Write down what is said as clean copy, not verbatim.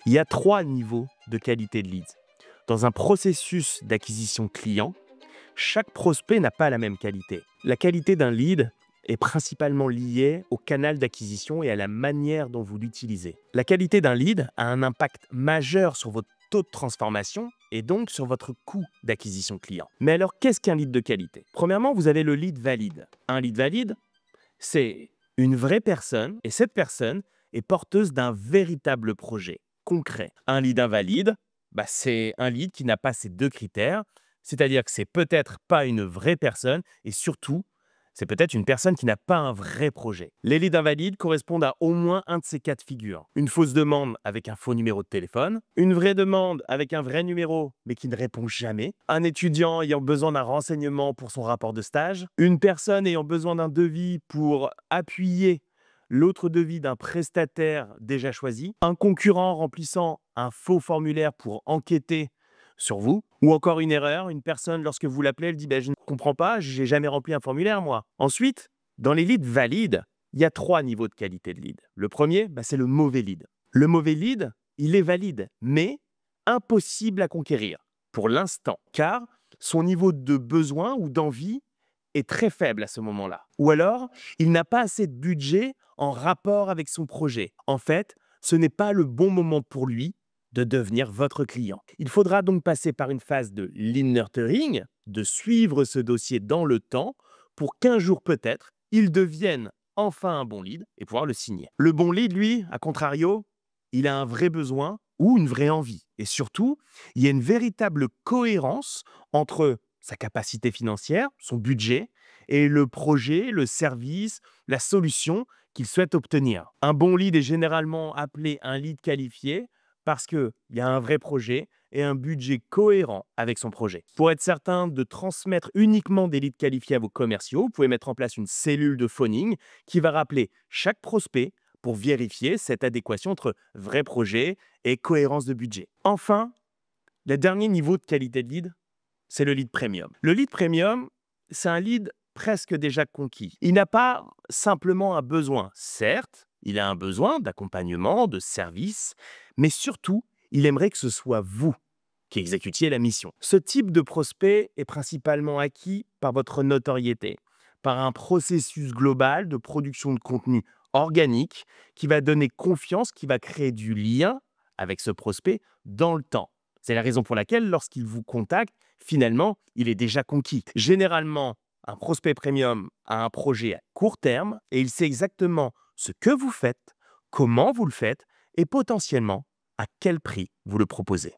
Il y a 3 niveaux de qualité de leads. Dans un processus d'acquisition client, chaque prospect n'a pas la même qualité. La qualité d'un lead est principalement liée au canal d'acquisition et à la manière dont vous l'utilisez. La qualité d'un lead a un impact majeur sur votre taux de transformation et donc sur votre coût d'acquisition client. Mais alors, qu'est-ce qu'un lead de qualité? Premièrement, vous avez le lead valide. Un lead valide, c'est une vraie personne et cette personne est porteuse d'un véritable projet concret. Un lead invalide, c'est un lead qui n'a pas ces 2 critères, c'est-à-dire que c'est peut-être pas une vraie personne et surtout, c'est peut-être une personne qui n'a pas un vrai projet. Les leads invalides correspondent à au moins un de ces 4 figures. Une fausse demande avec un faux numéro de téléphone, une vraie demande avec un vrai numéro mais qui ne répond jamais, un étudiant ayant besoin d'un renseignement pour son rapport de stage, une personne ayant besoin d'un devis pour appuyer l'autre devis d'un prestataire déjà choisi, un concurrent remplissant un faux formulaire pour enquêter sur vous, ou encore une erreur, une personne, lorsque vous l'appelez, elle dit je ne comprends pas, j'ai jamais rempli un formulaire, moi. Ensuite, dans les leads valides, il y a 3 niveaux de qualité de lead. Le premier, c'est le mauvais lead. Le mauvais lead, il est valide, mais impossible à conquérir pour l'instant, car son niveau de besoin ou d'envie est très faible à ce moment-là. Ou alors, il n'a pas assez de budget en rapport avec son projet. En fait, ce n'est pas le bon moment pour lui de devenir votre client. Il faudra donc passer par une phase de lead nurturing, de suivre ce dossier dans le temps pour qu'un jour peut-être, il devienne enfin un bon lead et pouvoir le signer. Le bon lead, lui, à contrario, il a un vrai besoin ou une vraie envie. Et surtout, il y a une véritable cohérence entre sa capacité financière, son budget, et le projet, le service, la solution qu'il souhaite obtenir. Un bon lead est généralement appelé un lead qualifié parce qu'il y a un vrai projet et un budget cohérent avec son projet. Pour être certain de transmettre uniquement des leads qualifiés à vos commerciaux, vous pouvez mettre en place une cellule de phoning qui va rappeler chaque prospect pour vérifier cette adéquation entre vrai projet et cohérence de budget. Enfin, le dernier niveau de qualité de lead, c'est le lead premium. Le lead premium, c'est un lead presque déjà conquis. Il n'a pas simplement un besoin. Certes, il a un besoin d'accompagnement, de service, mais surtout, il aimerait que ce soit vous qui exécutiez la mission. Ce type de prospect est principalement acquis par votre notoriété, par un processus global de production de contenu organique qui va donner confiance, qui va créer du lien avec ce prospect dans le temps. C'est la raison pour laquelle, lorsqu'il vous contacte, finalement, il est déjà conquis. Généralement, un prospect premium a un projet à court terme et il sait exactement ce que vous faites, comment vous le faites et potentiellement à quel prix vous le proposez.